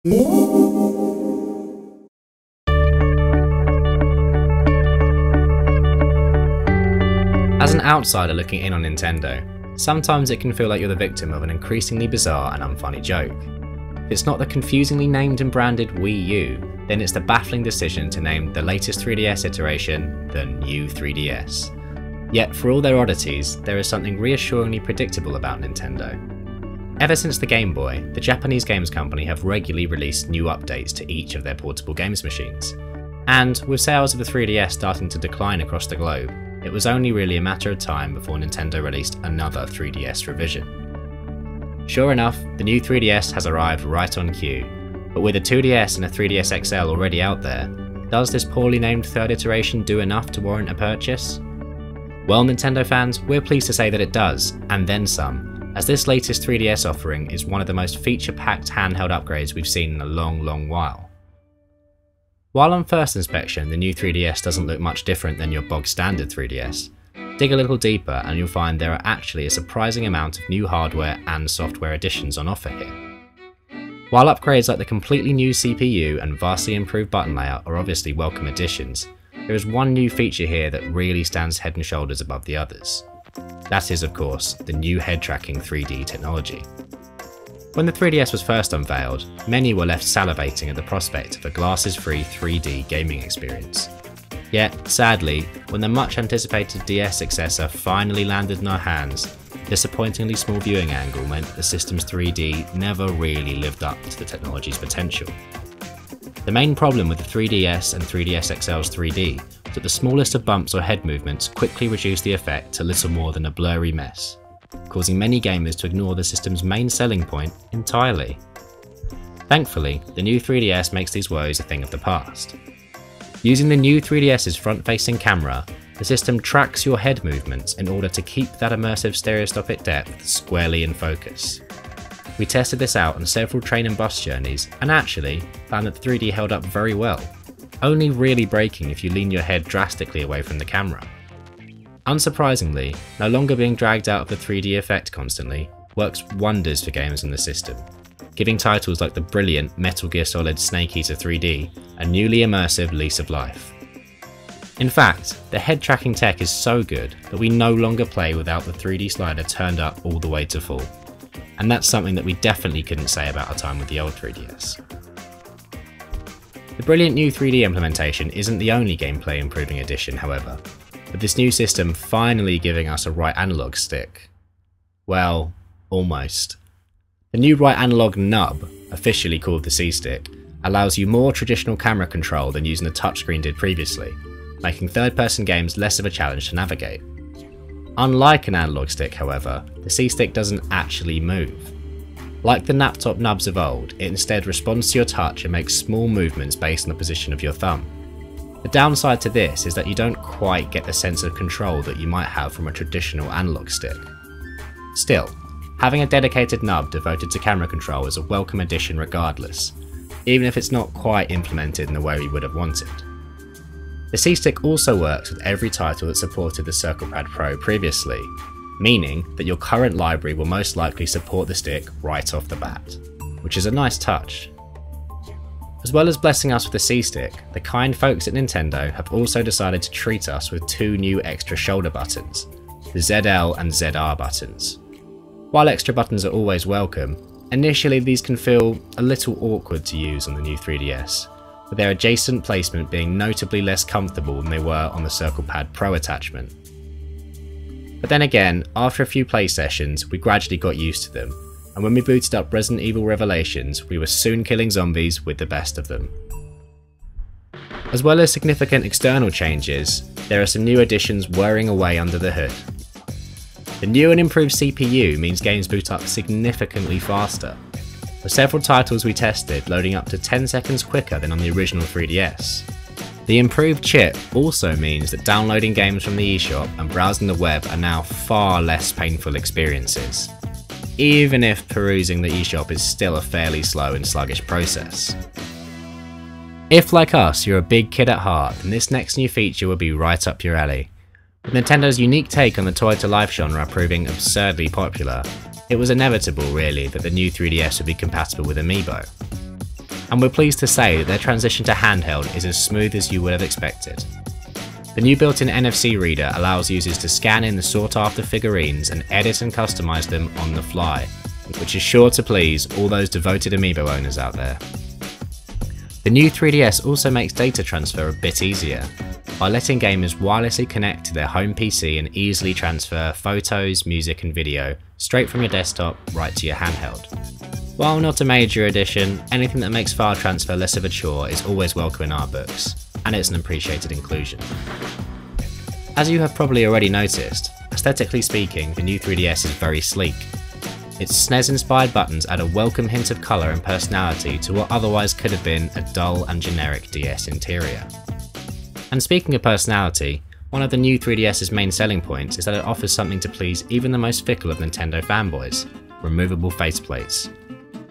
As an outsider looking in on Nintendo, sometimes it can feel like you're the victim of an increasingly bizarre and unfunny joke. If it's not the confusingly named and branded Wii U, then it's the baffling decision to name the latest 3DS iteration the New 3DS. Yet for all their oddities, there is something reassuringly predictable about Nintendo. Ever since the Game Boy, the Japanese games company have regularly released new updates to each of their portable games machines. And with sales of the 3DS starting to decline across the globe, it was only really a matter of time before Nintendo released another 3DS revision. Sure enough, the new 3DS has arrived right on cue, but with a 2DS and a 3DS XL already out there, does this poorly named third iteration do enough to warrant a purchase? Well, Nintendo fans, we're pleased to say that it does, and then some, as this latest 3DS offering is one of the most feature-packed handheld upgrades we've seen in a long while. While on first inspection the new 3DS doesn't look much different than your bog standard 3DS, dig a little deeper and you'll find there are actually a surprising amount of new hardware and software additions on offer here. While upgrades like the completely new CPU and vastly improved button layout are obviously welcome additions, there is one new feature here that really stands head and shoulders above the others. That is, of course, the new head tracking 3D technology. When the 3DS was first unveiled, many were left salivating at the prospect of a glasses-free 3D gaming experience. Yet, sadly, when the much anticipated DS successor finally landed in our hands, a disappointingly small viewing angle meant the system's 3D never really lived up to the technology's potential. The main problem with the 3DS and 3DS XL's 3D was that the smallest of bumps or head movements quickly reduced the effect to little more than a blurry mess, causing many gamers to ignore the system's main selling point entirely. Thankfully, the new 3DS makes these woes a thing of the past. Using the new 3DS's front-facing camera, the system tracks your head movements in order to keep that immersive stereoscopic depth squarely in focus. We tested this out on several train and bus journeys and actually found that the 3D held up very well, only really breaking if you lean your head drastically away from the camera. Unsurprisingly, no longer being dragged out of the 3D effect constantly works wonders for gamers in the system, giving titles like the brilliant Metal Gear Solid Snake Eater 3D a newly immersive lease of life. In fact, the head tracking tech is so good that we no longer play without the 3D slider turned up all the way to full, and that's something that we definitely couldn't say about our time with the old 3DS. The brilliant new 3D implementation isn't the only gameplay improving addition, however, with this new system finally giving us a right analog stick. Well, almost. The new right analog nub, officially called the C-Stick, allows you more traditional camera control than using a touchscreen did previously, making third-person games less of a challenge to navigate. Unlike an analog stick, however, the C-Stick doesn't actually move. Like the laptop nubs of old, it instead responds to your touch and makes small movements based on the position of your thumb. The downside to this is that you don't quite get the sense of control that you might have from a traditional analog stick. Still, having a dedicated nub devoted to camera control is a welcome addition regardless, even if it's not quite implemented in the way we would have wanted. The C-Stick also works with every title that supported the CirclePad Pro previously, meaning that your current library will most likely support the stick right off the bat, which is a nice touch. As well as blessing us with the C-Stick, the kind folks at Nintendo have also decided to treat us with two new extra shoulder buttons, the ZL and ZR buttons. While extra buttons are always welcome, initially these can feel a little awkward to use on the new 3DS, with their adjacent placement being notably less comfortable than they were on the CirclePad Pro attachment. But then again, after a few play sessions, we gradually got used to them, and when we booted up Resident Evil Revelations, we were soon killing zombies with the best of them. As well as significant external changes, there are some new additions whirring away under the hood. The new and improved CPU means games boot up significantly faster, with several titles we tested loading up to 10 seconds quicker than on the original 3DS. The improved chip also means that downloading games from the eShop and browsing the web are now far less painful experiences, even if perusing the eShop is still a fairly slow and sluggish process. If, like us, you're a big kid at heart, then this next new feature will be right up your alley. With Nintendo's unique take on the toy-to-life genre proving absurdly popular, it was inevitable really that the new 3DS would be compatible with Amiibo. and we're pleased to say that their transition to handheld is as smooth as you would have expected. The new built-in NFC reader allows users to scan in the sought-after figurines and edit and customise them on the fly, which is sure to please all those devoted Amiibo owners out there. The new 3DS also makes data transfer a bit easier, by letting gamers wirelessly connect to their home PC and easily transfer photos, music and video straight from your desktop right to your handheld. While not a major addition, anything that makes file transfer less of a chore is always welcome in our books, and it's an appreciated inclusion. As you have probably already noticed, aesthetically speaking, the new 3DS is very sleek. Its SNES-inspired buttons add a welcome hint of colour and personality to what otherwise could have been a dull and generic DS interior. And speaking of personality, one of the new 3DS's main selling points is that it offers something to please even the most fickle of Nintendo fanboys: removable faceplates.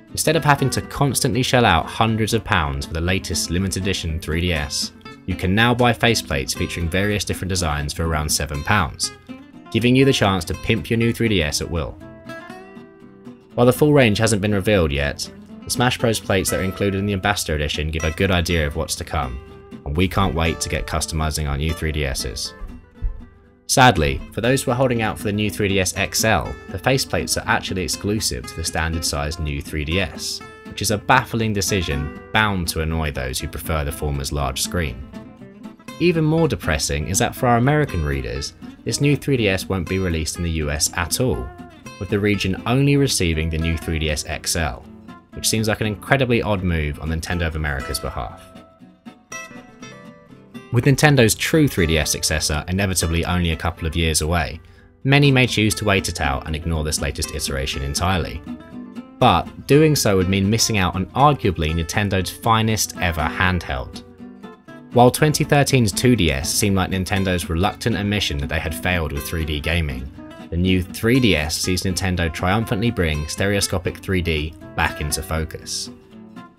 Instead of having to constantly shell out hundreds of pounds for the latest limited edition 3DS, you can now buy faceplates featuring various different designs for around £7, giving you the chance to pimp your new 3DS at will. While the full range hasn't been revealed yet, the Smash Bros plates that are included in the Ambassador Edition give a good idea of what's to come, and we can't wait to get customising our new 3DSs. Sadly, for those who are holding out for the new 3DS XL, the faceplates are actually exclusive to the standard sized new 3DS, which is a baffling decision bound to annoy those who prefer the former's large screen. Even more depressing is that for our American readers, this new 3DS won't be released in the US at all, with the region only receiving the new 3DS XL, which seems like an incredibly odd move on Nintendo of America's behalf. With Nintendo's true 3DS successor inevitably only a couple of years away, many may choose to wait it out and ignore this latest iteration entirely. But doing so would mean missing out on arguably Nintendo's finest ever handheld. While 2013's 2DS seemed like Nintendo's reluctant admission that they had failed with 3D gaming, the new 3DS sees Nintendo triumphantly bring stereoscopic 3D back into focus.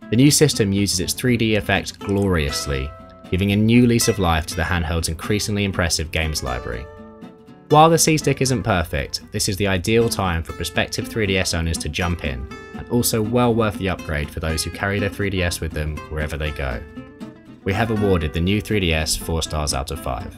The new system uses its 3D effect gloriously, giving a new lease of life to the handheld's increasingly impressive games library. While the C-Stick isn't perfect, this is the ideal time for prospective 3DS owners to jump in, and also well worth the upgrade for those who carry their 3DS with them wherever they go. We have awarded the new 3DS 4 stars out of 5.